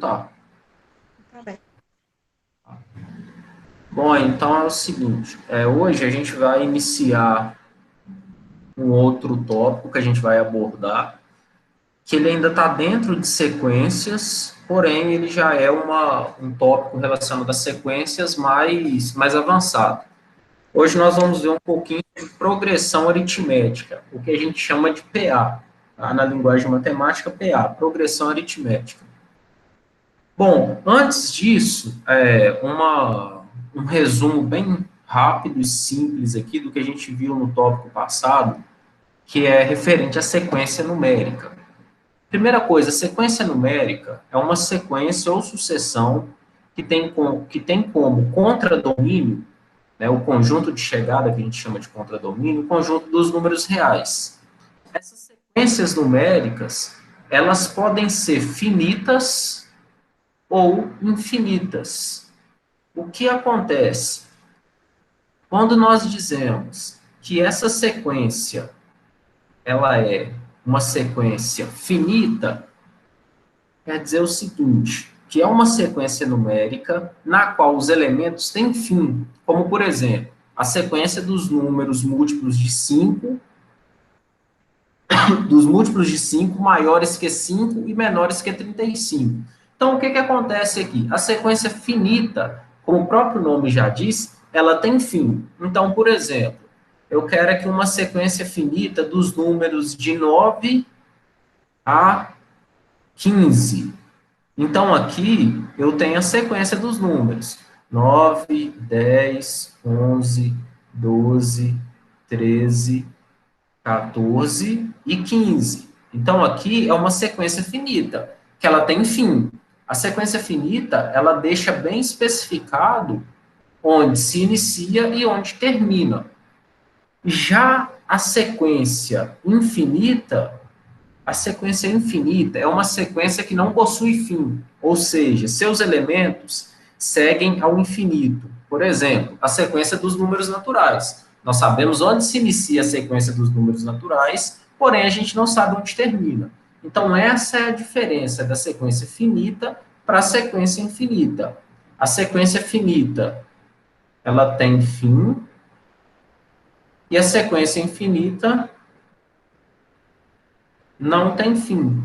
Tá. Tá bem. Bom, então é o seguinte, hoje a gente vai iniciar um outro tópico que a gente vai abordar, que ele ainda está dentro de sequências, porém ele já é um tópico relacionado a sequências mais avançado. Hoje nós vamos ver um pouquinho de progressão aritmética, o que a gente chama de PA, tá? Na linguagem matemática, PA, progressão aritmética. Bom, antes disso, um resumo bem rápido e simples aqui do que a gente viu no tópico passado, que é referente à sequência numérica. Primeira coisa, sequência numérica é uma sequência ou sucessão que tem como contradomínio, né, o conjunto de chegada que a gente chama de contradomínio, o conjunto dos números reais. Essas sequências numéricas, elas podem ser finitas ou infinitas. O que acontece? Quando nós dizemos que essa sequência ela é uma sequência finita, quer dizer o seguinte, que é uma sequência numérica na qual os elementos têm fim, como, por exemplo, a sequência dos números múltiplos de 5, dos múltiplos de 5 maiores que 5 e menores que 35. Então, o que acontece aqui? A sequência finita, como o próprio nome já diz, ela tem fim. Então, por exemplo, eu quero aqui uma sequência finita dos números de 9 a 15. Então, aqui eu tenho a sequência dos números: 9, 10, 11, 12, 13, 14 e 15. Então, aqui é uma sequência finita, que ela tem fim. A sequência finita, ela deixa bem especificado onde se inicia e onde termina. Já a sequência infinita é uma sequência que não possui fim, ou seja, seus elementos seguem ao infinito. Por exemplo, a sequência dos números naturais. Nós sabemos onde se inicia a sequência dos números naturais, porém a gente não sabe onde termina. Então, essa é a diferença da sequência finita para a sequência infinita. A sequência finita, ela tem fim, e a sequência infinita não tem fim.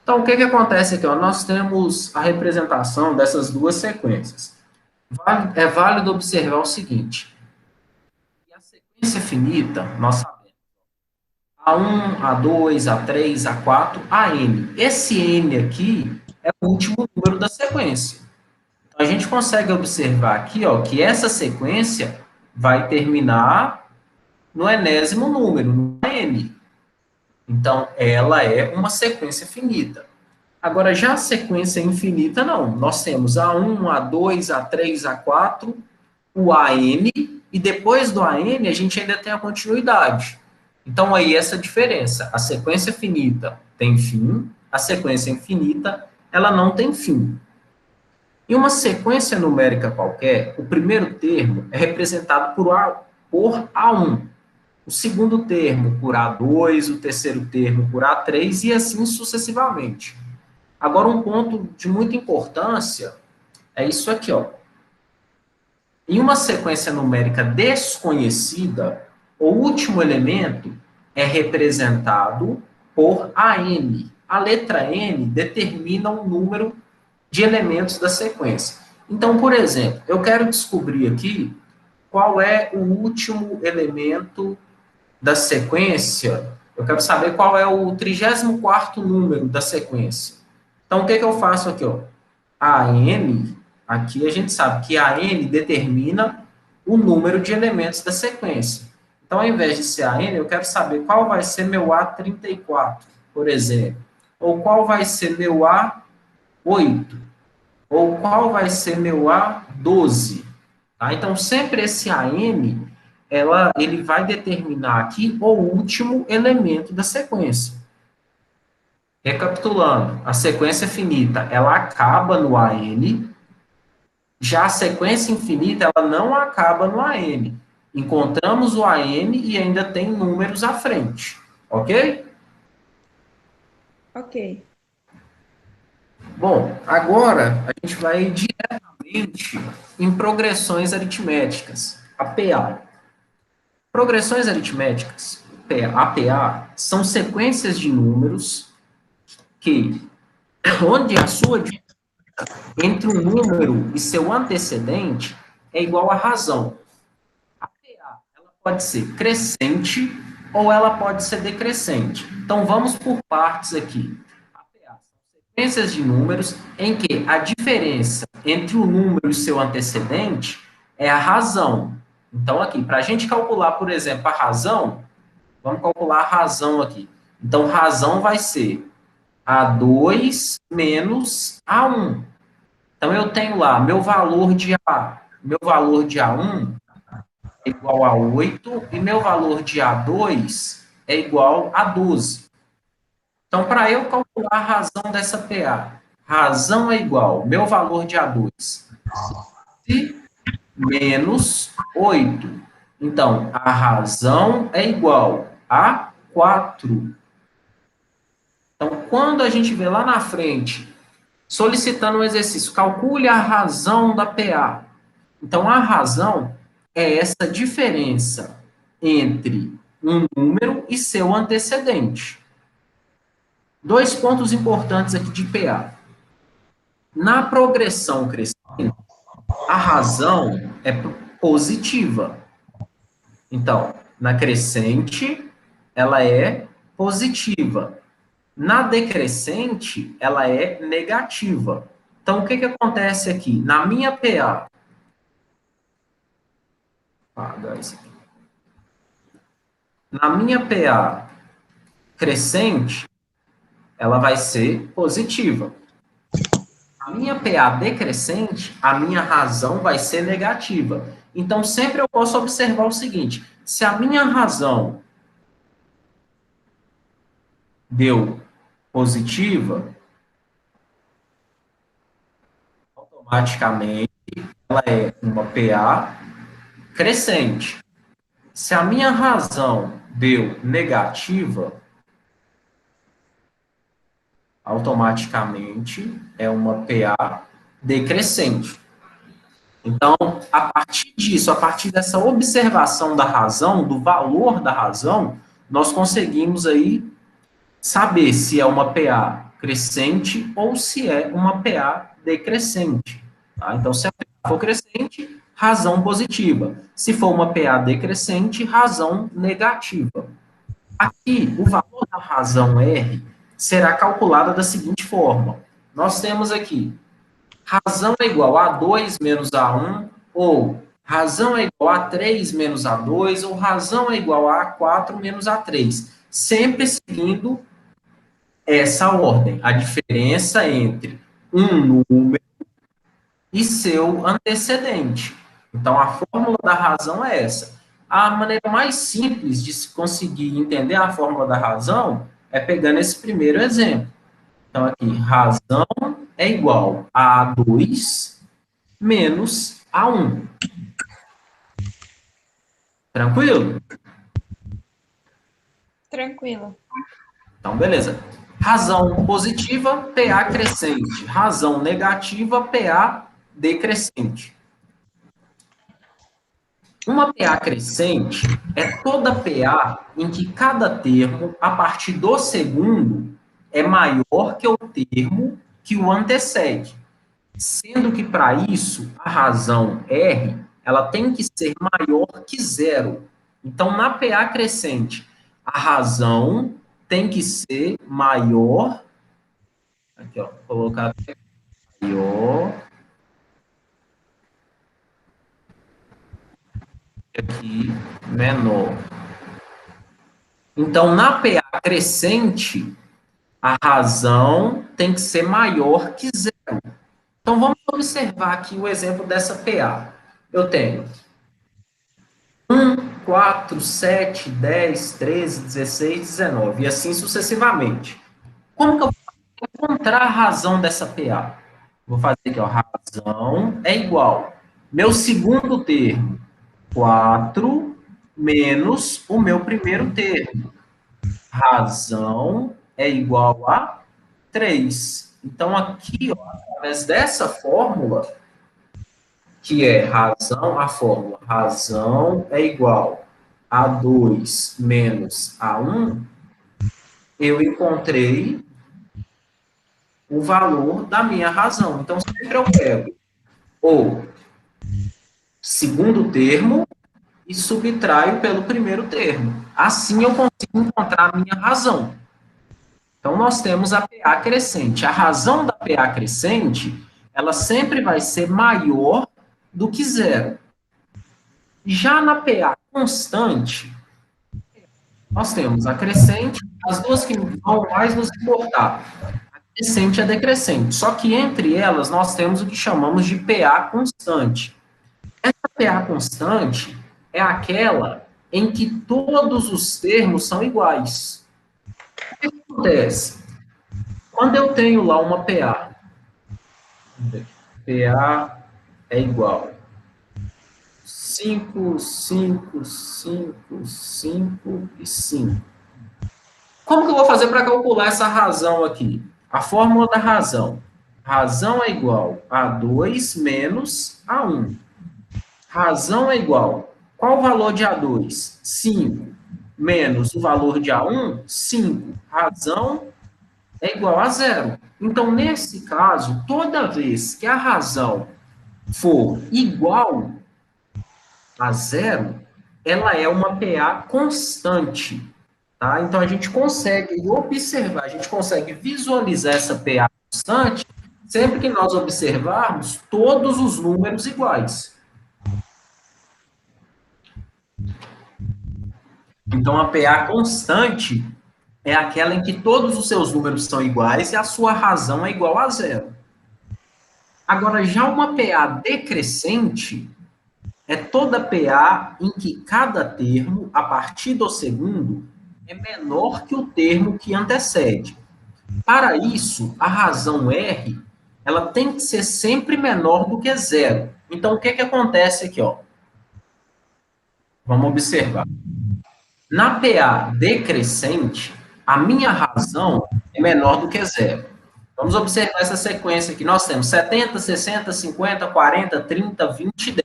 Então, o que acontece aqui? Ó? Nós temos a representação dessas duas sequências. É válido observar o seguinte: a sequência finita, nós sabemos, A1, A2, A3, A4, AN. Esse N aqui é o último número da sequência. Então, a gente consegue observar aqui ó, que essa sequência vai terminar no enésimo número, no N. Então, ela é uma sequência finita. Agora, já a sequência infinita, não. Nós temos A1, A2, A3, A4, o AN, e depois do AN a gente ainda tem a continuidade. Então, aí essa diferença. A sequência finita tem fim, a sequência infinita, ela não tem fim. Em uma sequência numérica qualquer, o primeiro termo é representado por A1, o segundo termo por A2, o terceiro termo por A3 e assim sucessivamente. Agora, um ponto de muita importância é isso aqui, ó. Em uma sequência numérica desconhecida, o último elemento é representado por AN. A letra N determina o número de elementos da sequência. Então, por exemplo, eu quero descobrir aqui qual é o último elemento da sequência. Eu quero saber qual é o 34º número da sequência. Então, o que eu faço aqui? Ó? A N, aqui a gente sabe que a N determina o número de elementos da sequência. Então, ao invés de ser a N, eu quero saber qual vai ser meu A34, por exemplo. Ou qual vai ser meu A8. Ou qual vai ser meu A12. Tá? Então, sempre esse AN, ele vai determinar aqui o último elemento da sequência. Recapitulando, a sequência finita, ela acaba no AN, já a sequência infinita, ela não acaba no AN. Encontramos o AN e ainda tem números à frente, ok? Ok. Bom, agora a gente vai diretamente em progressões aritméticas, APA. Progressões aritméticas, APA, são sequências de números que, onde a sua diferença entre um número e seu antecedente é igual à razão. A PA, ela pode ser crescente ou ela pode ser decrescente. Então, vamos por partes aqui. A PA são sequências de números em que a diferença entre o número e seu antecedente é a razão. Então, aqui, para a gente calcular, por exemplo, a razão, vamos calcular a razão aqui. Então, razão vai ser A2 menos A1. Então, eu tenho lá meu valor de A1 é igual a 8 e meu valor de A2 é igual a 12. Então, para eu calcular a razão dessa PA, razão é igual meu valor de A2 menos 8. Então, a razão é igual a 4. Então, quando a gente vê lá na frente, solicitando um exercício, calcule a razão da PA. Então, a razão é essa diferença entre um número e seu antecedente. Dois pontos importantes aqui de PA. Na progressão crescente, a razão é positiva. Então, na crescente, ela é positiva. Na decrescente, ela é negativa. Então, o que acontece aqui? Na minha PA, na minha PA crescente, ela vai ser positiva. A minha PA decrescente, a minha razão vai ser negativa. Então, sempre eu posso observar o seguinte: se a minha razão deu positiva, automaticamente ela é uma PA crescente. Se a minha razão deu negativa, automaticamente é uma PA decrescente. Então, a partir disso, a partir dessa observação da razão, do valor da razão, nós conseguimos aí saber se é uma PA crescente ou se é uma PA decrescente. Tá? Então, se a PA for crescente, razão positiva. Se for uma PA decrescente, razão negativa. Aqui, o valor da razão R será calculado da seguinte forma. Nós temos aqui razão é igual a 2 menos A1, ou razão é igual a 3 menos A2, ou razão é igual a A4 menos A3. Sempre seguindo essa ordem, a diferença entre um número e seu antecedente. Então, a fórmula da razão é essa. A maneira mais simples de se conseguir entender a fórmula da razão é pegando esse primeiro exemplo. Então, aqui, razão é igual a A2 menos A1. Tranquilo? Tranquilo. Então, beleza. Razão positiva, PA crescente. Razão negativa, PA decrescente. Uma PA crescente é toda PA em que cada termo, a partir do segundo, é maior que o termo que o antecede. Sendo que, para isso, a razão R, ela tem que ser maior que zero. Então, na PA crescente, a razão tem que ser maior, aqui, ó, vou colocar maior, aqui, menor. Então, na PA crescente, a razão tem que ser maior que zero. Então, vamos observar aqui o exemplo dessa PA. Eu tenho 1, 4, 7, 10, 13, 16, 19, e assim sucessivamente. Como que eu vou encontrar a razão dessa PA? Vou fazer aqui, ó, razão é igual. Meu segundo termo, 4 menos o meu primeiro termo. Razão é igual a 3. Então, aqui, ó, através dessa fórmula, que é razão, a fórmula razão é igual a 2 menos a 1, eu encontrei o valor da minha razão. Então, sempre eu pego o segundo termo e subtraio pelo primeiro termo. Assim eu consigo encontrar a minha razão. Então, nós temos a PA crescente. A razão da PA crescente, ela sempre vai ser maior do que zero. Já na PA constante, nós temos a crescente, as duas que vão mais nos importar. A crescente e a decrescente. Só que entre elas, nós temos o que chamamos de PA constante. Essa PA constante é aquela em que todos os termos são iguais. O que acontece? Quando eu tenho lá uma PA, PA é igual 5, 5, 5, 5 e 5. Como que eu vou fazer para calcular essa razão aqui? A fórmula da razão. Razão é igual a 2 menos A1. Razão é igual. Qual o valor de A2? 5. Menos o valor de A1? 5. Razão é igual a zero. Então, nesse caso, toda vez que a razão for igual a zero, ela é uma PA constante. Tá? Então, a gente consegue observar, a gente consegue visualizar essa PA constante sempre que nós observarmos todos os números iguais. Então, a PA constante é aquela em que todos os seus números são iguais e a sua razão é igual a zero. Agora, já uma PA decrescente é toda PA em que cada termo, a partir do segundo, é menor que o termo que antecede. Para isso, a razão R, ela tem que ser sempre menor do que zero. Então, o que acontece aqui, ó? Vamos observar. Na PA decrescente, a minha razão é menor do que zero. Vamos observar essa sequência aqui. Nós temos 70, 60, 50, 40, 30, 20 e 10.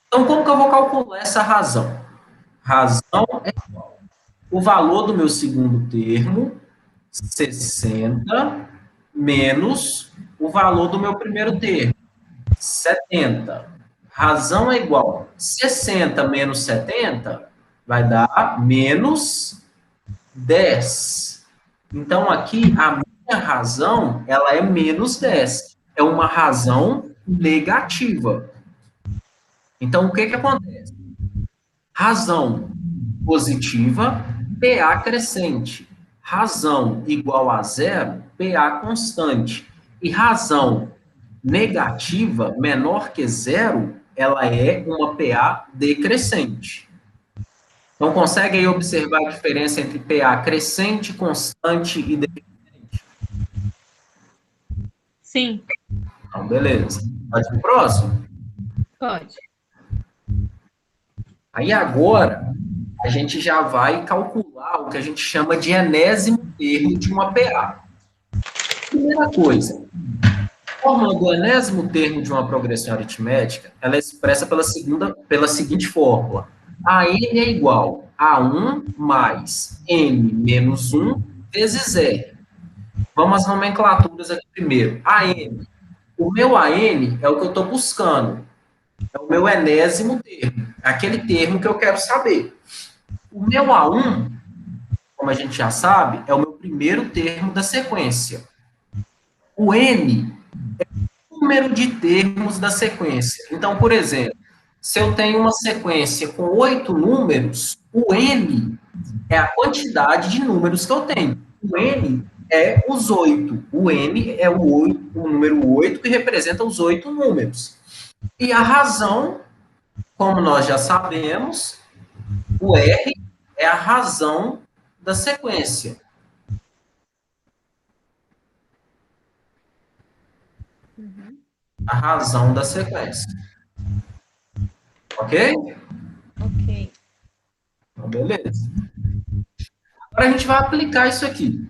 Então, como que eu vou calcular essa razão? Razão é igual o valor do meu segundo termo, 60, menos o valor do meu primeiro termo, 70. Razão é igual 60 menos 70 vai dar menos 10. Então, aqui, a minha razão, ela é menos 10. É uma razão negativa. Então, o que acontece? Razão positiva, PA crescente. Razão igual a zero, PA constante. E razão negativa, menor que zero, ela é uma PA decrescente. Então, consegue aí observar a diferença entre PA crescente, constante e decrescente? Sim. Então, beleza. Pode ir pro próximo? Pode. Aí agora, a gente já vai calcular o que a gente chama de enésimo termo de uma PA. Primeira coisa, a fórmula do enésimo termo de uma progressão aritmética, ela é expressa pela seguinte fórmula. A n é igual a 1 mais n menos 1 vezes r. Vamos às nomenclaturas aqui primeiro. A n. O meu AN é o que eu estou buscando. É o meu enésimo termo. É aquele termo que eu quero saber. O meu A1, como a gente já sabe, é o meu primeiro termo da sequência. O N é o número de termos da sequência. Então, por exemplo, se eu tenho uma sequência com 8 números, o N é a quantidade de números que eu tenho. O N é os 8. O N é o número 8 que representa os 8 números. E a razão, como nós já sabemos, o R é a razão da sequência. A razão da sequência. Ok? Ok. Então, beleza. Agora a gente vai aplicar isso aqui.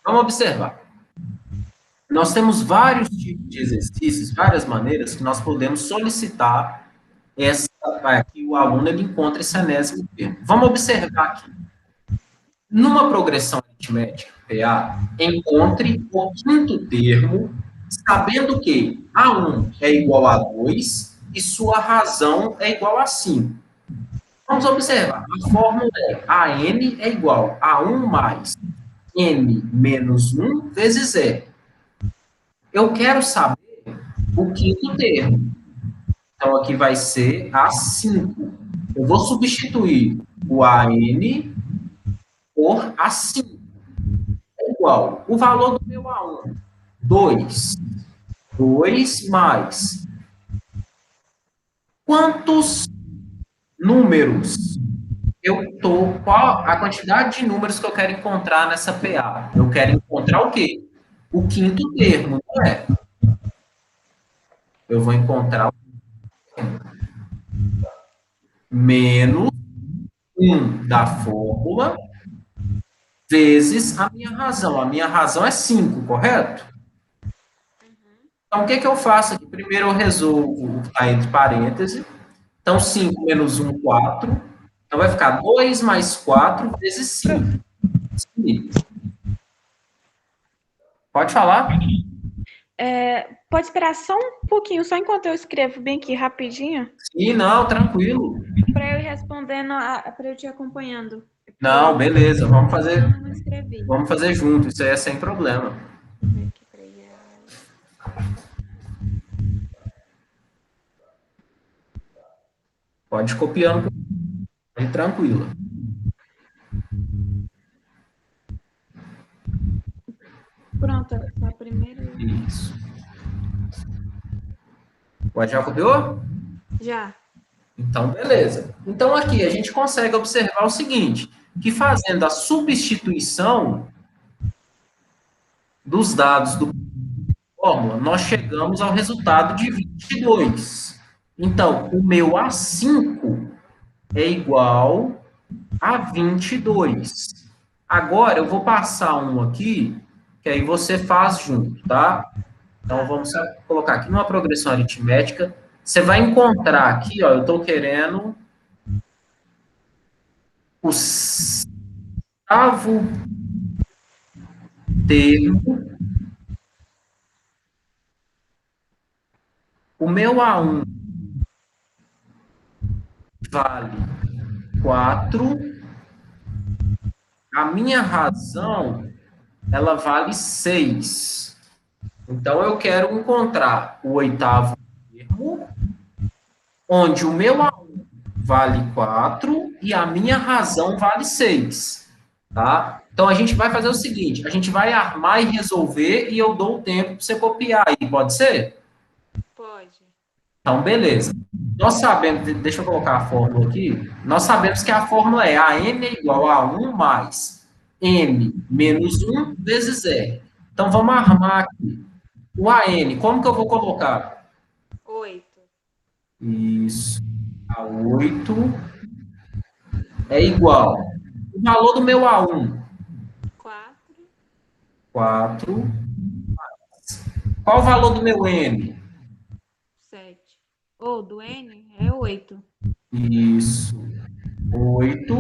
Vamos observar. Nós temos vários tipos de exercícios, várias maneiras que nós podemos solicitar que o aluno ele encontre esse enésimo termo. Vamos observar aqui. Numa progressão aritmética, PA, encontre o quinto termo, sabendo que A1 é igual a 2 e sua razão é igual a 5. Vamos observar. A fórmula é AN é igual a 1 mais N menos 1 vezes E. Eu quero saber o quinto termo. Então, aqui vai ser A5. Eu vou substituir o AN por A5. É igual. O valor do meu A1, 2. 2 mais. Quantos números qual a quantidade de números que eu quero encontrar nessa PA? Eu quero encontrar o quê? O quinto termo, não é? Eu vou encontrar menos 1 da fórmula vezes a minha razão. A minha razão é 5, correto? Então, o que eu faço aqui? Primeiro eu resolvo o que está entre parênteses. Então, 5 menos 1, 4. Então, vai ficar 2 mais 4 vezes 5. Pode falar? Pode esperar só um pouquinho, só enquanto eu escrevo bem aqui rapidinho, Sim, não, tranquilo. para eu ir respondendo, para eu te acompanhando. Não, beleza, Eu não escrevi. vamos fazer junto, isso aí é sem problema. Pode ir copiando, tranquilo. Pronto, a primeira. Isso. Pode já copiou? Já. Então, beleza. Então, aqui a gente consegue observar o seguinte, que fazendo a substituição dos dados do fórmula, nós chegamos ao resultado de 22. Então, o meu A5 é igual a 22. Agora, eu vou passar um aqui, que aí você faz junto, tá? Então, vamos colocar aqui numa progressão aritmética. Você vai encontrar aqui, ó, eu estou querendo o 8º termo. O meu A1 vale 4. A minha razão, ela vale 6. Então, eu quero encontrar o 8º termo, onde o meu A1 vale 4 e a minha razão vale 6. Tá? Então, a gente vai fazer o seguinte, a gente vai armar e resolver e eu dou o tempo para você copiar aí, pode ser? Pode. Então, beleza. Nós sabemos, deixa eu colocar a fórmula aqui, nós sabemos que a fórmula é AN é igual a 1 mais N menos 1 vezes R. Então, vamos armar aqui. O AN, como que eu vou colocar? 8. Isso. A 8 é igual. O valor do meu A1? 4. 4. Qual o valor do meu N? 7. Do N é 8. Isso. 8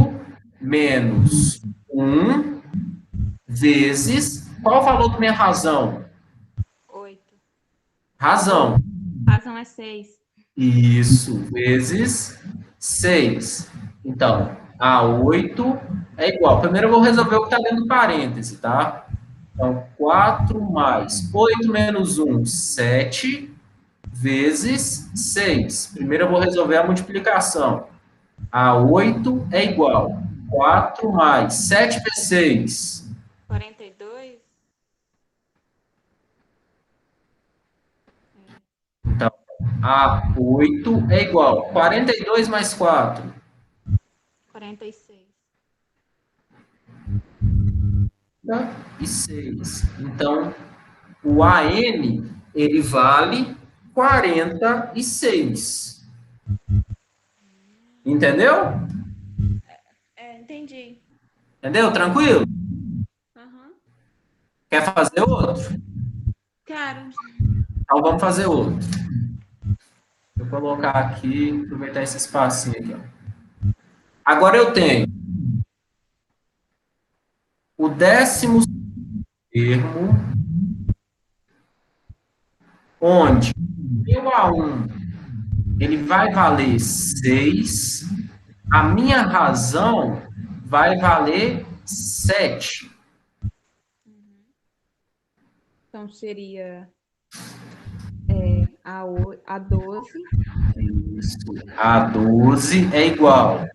menos 1 vezes. Qual o valor da minha razão? 8. Razão. Razão é 6. Isso. Vezes 6. Então, A8 é igual. Primeiro eu vou resolver o que está dentro do parêntese, tá? Então, 4 mais 8 menos 1, 7, vezes 6. Primeiro eu vou resolver a multiplicação. A8 é igual. 4 mais 7 vezes 6. 42. Então, A8 é igual. 42 mais 4. 46. E 6. Então, o AN, ele vale 46. Entendeu? Entendi. Entendeu? Tranquilo? Uhum. Quer fazer outro? Quero. Então, vamos fazer outro. Vou colocar aqui, aproveitar esse espacinho aqui. Ó. Agora eu tenho o 10º termo, onde meu A1 ele vai valer 6, a minha razão vai valer 7. Então seria a 12. Isso. A12 é igual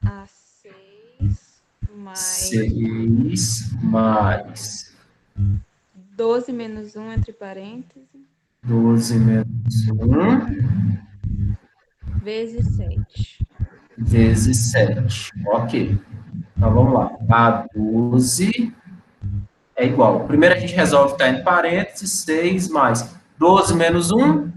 A 6 mais 6 mais 12 menos 1 entre parênteses 12 menos 1 vezes 7. vezes 7. Ok. Então vamos lá. A12 é igual. Primeiro a gente resolve que está entre parênteses, 6 mais 12 menos 1,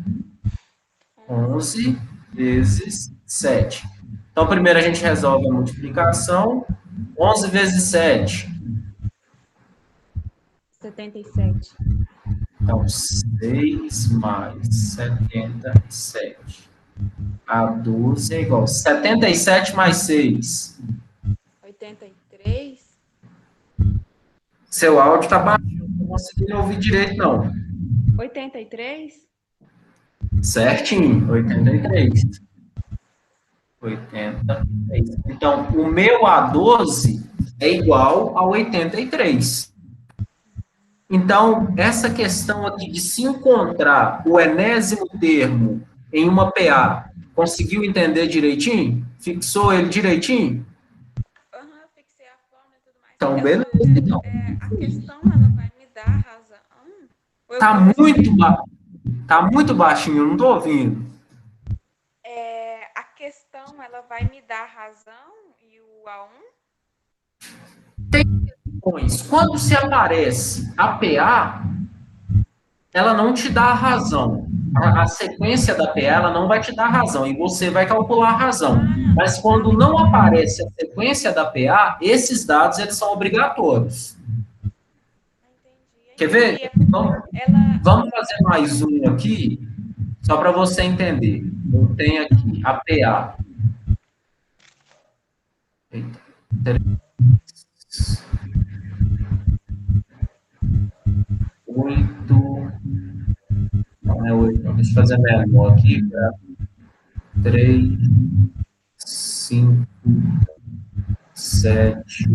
11 vezes 7. Então primeiro a gente resolve a multiplicação. 11 vezes 7. 77. Então, 6 mais 77. A12 é igual. 77 mais 6. 83. Seu áudio está baixo, não estou conseguindo ouvir direito, não. 83. Certinho, 83. 83. Então, o meu A12 é igual a 83. Então, essa questão aqui de se encontrar o enésimo termo em uma PA, conseguiu entender direitinho? Fixou ele direitinho? Fixei a forma e tudo mais. Então, beleza. Então, A questão, ela vai me dar razão? Tá muito baixinho, eu não tô ouvindo. A questão, ela vai me dar razão e o A1? Quando se aparece a PA, ela não te dá a razão. A sequência da PA, ela não vai te dar razão, e você vai calcular a razão. Mas quando não aparece a sequência da PA, esses dados, eles são obrigatórios. Quer ver? Vamos fazer mais um aqui, só para você entender. Eu tenho aqui a PA. Eita. 8. Não é 8, não. Deixa eu fazer menor aqui. 3, 5, 7,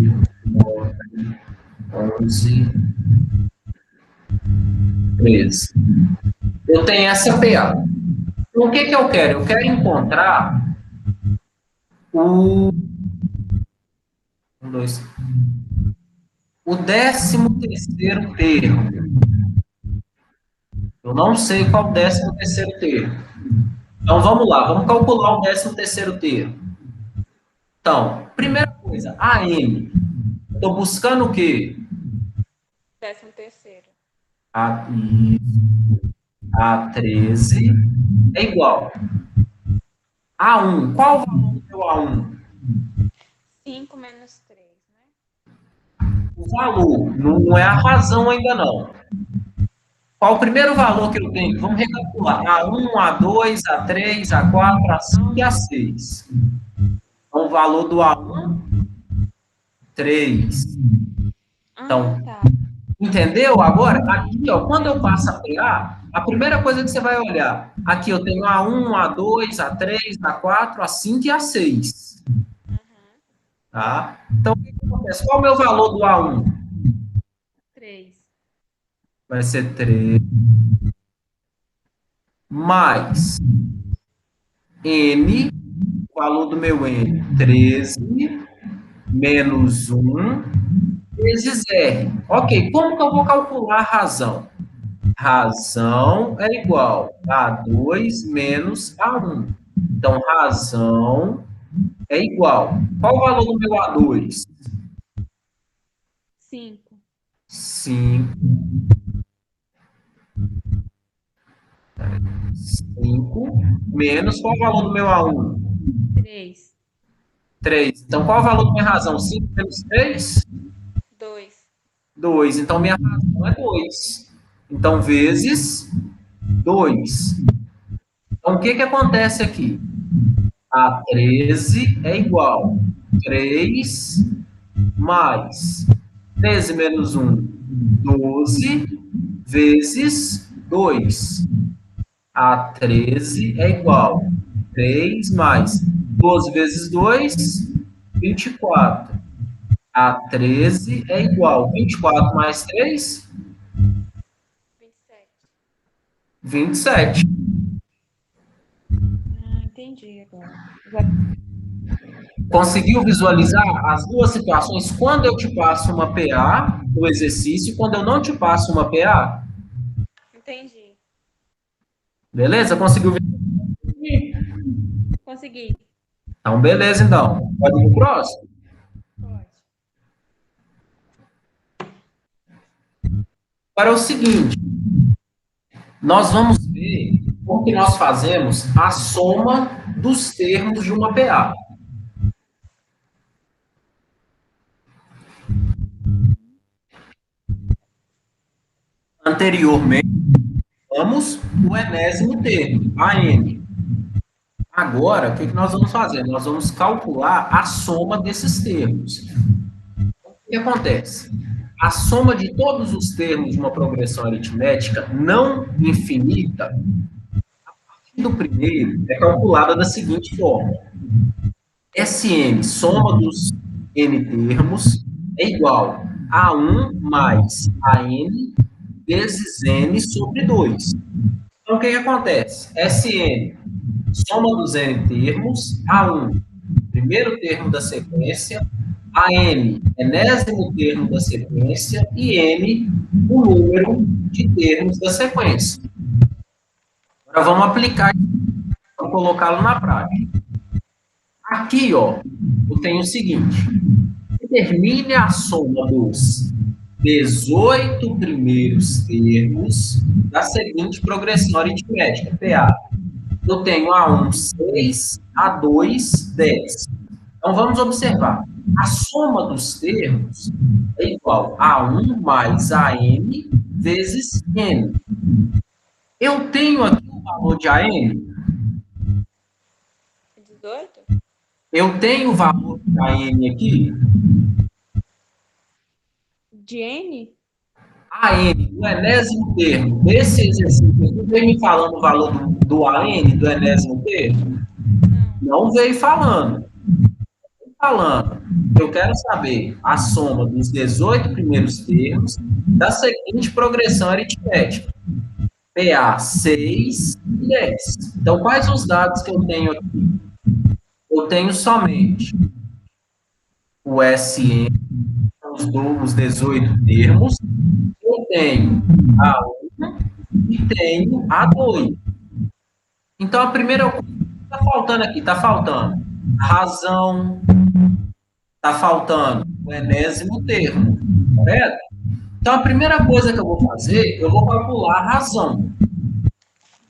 9, 11, 13. Eu tenho essa PA. Então, o que eu quero? Eu quero encontrar o 13º termo. Eu não sei qual o 13º termo. Então, vamos lá. Vamos calcular o 13º termo. Então, primeira coisa, AM. Estou buscando o quê? 13º. A13 é igual. A1. Qual o valor do meu A1? 5 menos 3, né? O valor. Não é a razão ainda, não. Qual o primeiro valor que eu tenho? Vamos recalcular. A1, A2, A3, A4, A5 e A6. Então, o valor do A1, 3. Então, entendeu? Agora, aqui, ó, quando eu passo a PA, a primeira coisa que você vai olhar, aqui eu tenho A1, A2, A3, A4, A5 e A6. Tá? Então, o que acontece? Qual é o meu valor do A1? 3. Vai ser 3 mais N, o valor do meu N, 13, menos 1, vezes R. Ok, como que eu vou calcular a razão? Razão é igual a 2 menos A1. Então, razão é igual. Qual o valor do meu A2? 5. 5. 5 menos qual o valor do meu A1? 3. 3. Então, qual o valor da minha razão? 5 menos 3? 2. 2. Então, minha razão é 2. Então, vezes 2. Então, o que acontece aqui? A 13 é igual a 3 mais 13 menos 1, 12, vezes 2. A 13 é igual a 3 mais 12 vezes 2, 24. A 13 é igual a 24 mais 3, 27. Entendi agora. Conseguiu visualizar as duas situações quando eu te passo uma PA no exercício e quando eu não te passo uma PA? Entendi. Beleza? Conseguiu visualizar? Consegui. Então, beleza, então. Pode ir pro próximo? Pode. Agora é o seguinte, nós vamos ver como que nós fazemos a soma dos termos de uma PA. Anteriormente, vamos o enésimo termo, AN. Agora, o que nós vamos fazer? Nós vamos calcular a soma desses termos. O que acontece? A soma de todos os termos de uma progressão aritmética não infinita, a partir do primeiro, é calculada da seguinte forma. Sn, soma dos n termos, é igual a 1 mais a n vezes n sobre 2. Então, o que acontece? Sn, soma dos n termos, A1, primeiro termo da sequência, AN, enésimo termo da sequência, e N, o número de termos da sequência. Agora vamos aplicar, vamos colocá-lo na prática. Aqui, ó, eu tenho o seguinte, determine a soma dos 18 primeiros termos da seguinte progressão aritmética, PA. Eu tenho A1, 6, A2, 10. Então, vamos observar. A soma dos termos é igual a 1 mais AN vezes N. Eu tenho aqui o valor de AN? 18? Eu tenho o valor de AN aqui? De N? AN, o enésimo termo desse exercício, não veio me falando o valor do AN, do enésimo termo? Não veio falando. Eu quero saber a soma dos 18 primeiros termos da seguinte progressão aritmética. PA 6 e 10. Então, quais os dados que eu tenho aqui? Eu tenho somente o SN, os 18 termos, eu tenho A1 e tenho A2. Então, a primeira coisa que está faltando aqui, está faltando a razão, está faltando o enésimo termo, correto? Então, a primeira coisa que eu vou fazer, eu vou calcular a razão.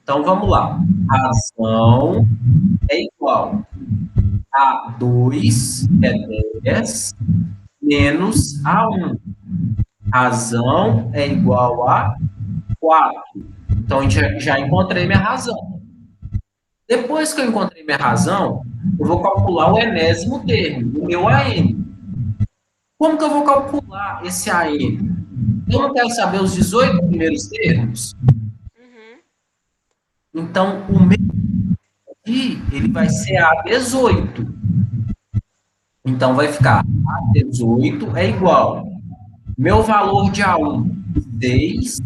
Então, vamos lá. Razão é igual a 2 é 10 menos A1. Razão é igual a 4. Então, já encontrei minha razão. Depois que eu encontrei minha razão, eu vou calcular o enésimo termo, o meu AN. Como que eu vou calcular esse AN? Eu não quero saber os 18 primeiros termos? Então, o meu aqui, ele vai ser A18. Então, vai ficar A18 é igual meu valor de A1, 6,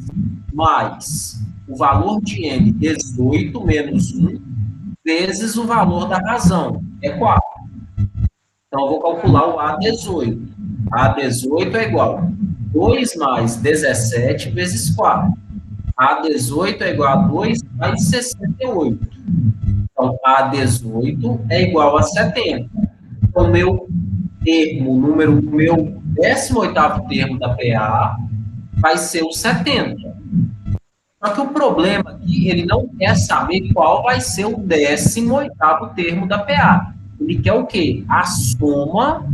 mais o valor de N, 18 menos 1, vezes o valor da razão, é 4. Então, eu vou calcular o A18. A18 é igual a 2 mais 17 vezes 4. A18 é igual a 2 mais 68. Então, A18 é igual a 70. Então, meu termo, o meu 18º termo da PA vai ser o 70. Só que o problema aqui, ele não quer saber qual vai ser o 18º termo da PA. Ele quer o quê? A soma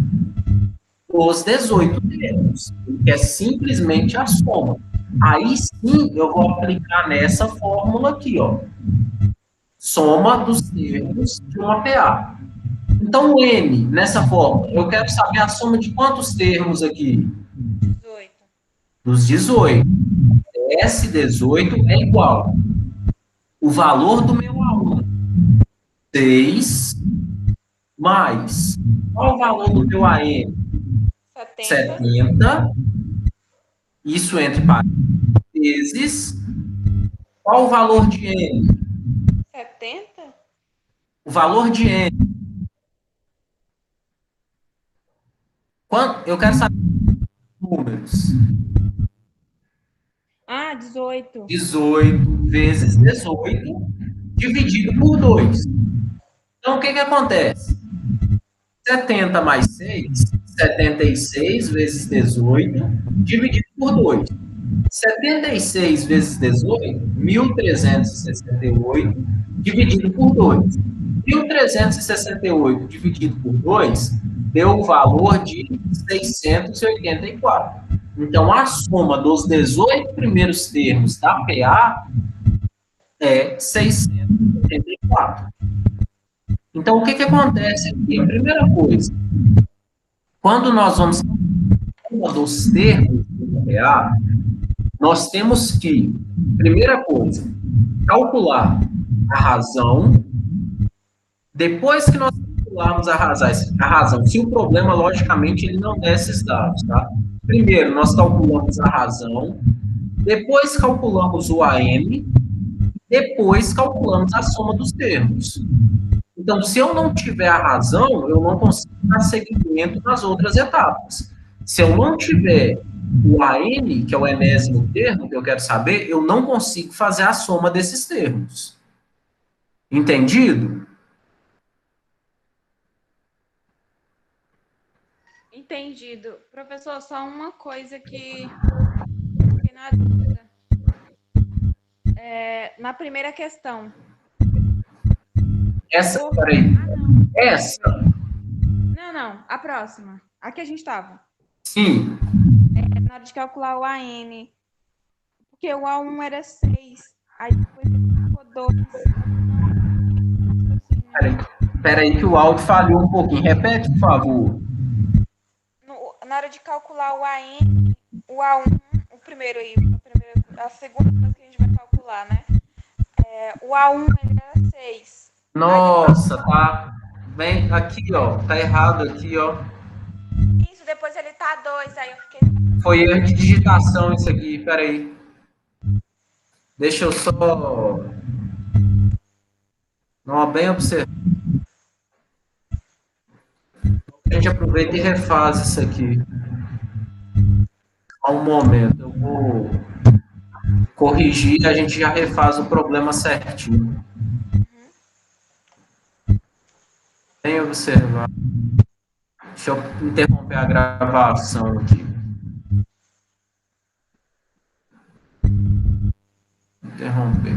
dos 18 termos. Ele quer simplesmente a soma. Aí sim eu vou aplicar nessa fórmula aqui, ó. Soma dos termos de uma PA. Então, o M, nessa fórmula, eu quero saber a soma de quantos termos aqui? 18. Dos 18. S18 é igual. O valor do meu A1, 6, mais. Qual o valor do meu AM? 70. 70. Isso entre parênteses. Qual o valor de M? 70? O valor de M. Eu quero saber números. Ah, 18. 18 vezes 18 dividido por 2. Então, o que acontece? 70 mais 6, 76 vezes 18 dividido por 2. 76 vezes 18, 1.368 dividido por 2. 1.368 dividido por 2 deu o valor de 684. Então, a soma dos 18 primeiros termos da PA é 684. Então, o que acontece aqui? A primeira coisa, quando nós vamos falar dos termos da PA, nós temos que, primeira coisa, calcular a razão. Depois que nós calcularmos a razão, se o problema, logicamente, ele não der esses dados, tá? Primeiro, nós calculamos a razão, depois calculamos o AM, depois calculamos a soma dos termos. Então, se eu não tiver a razão, eu não consigo dar seguimento nas outras etapas. Se eu não tiver o AM, que é o enésimo termo que eu quero saber, eu não consigo fazer a soma desses termos. Entendido? Entendido. Professor, só uma coisa que fiquei na dúvida. Na primeira questão. Essa, peraí. Essa? Não. A próxima. A que a gente estava. Sim. Na hora de calcular o AN. Porque o A1 era 6. Aí depois ficou 2. Peraí que o áudio falhou um pouquinho. Repete, por favor. Na hora de calcular o AN, o A1, o primeiro aí, a segunda coisa que a gente vai calcular, né? O A1 ele era 6. Nossa, tá bem aqui, ó. Tá errado aqui, ó. Isso, depois ele tá 2, aí eu fiquei... Foi erro de digitação isso aqui, peraí. Deixa eu só... Não, bem observado. A gente aproveita e refaz isso aqui. Só um momento, eu vou corrigir e a gente já refaz o problema certinho. Bem observado. Deixa eu interromper a gravação aqui. Interromper.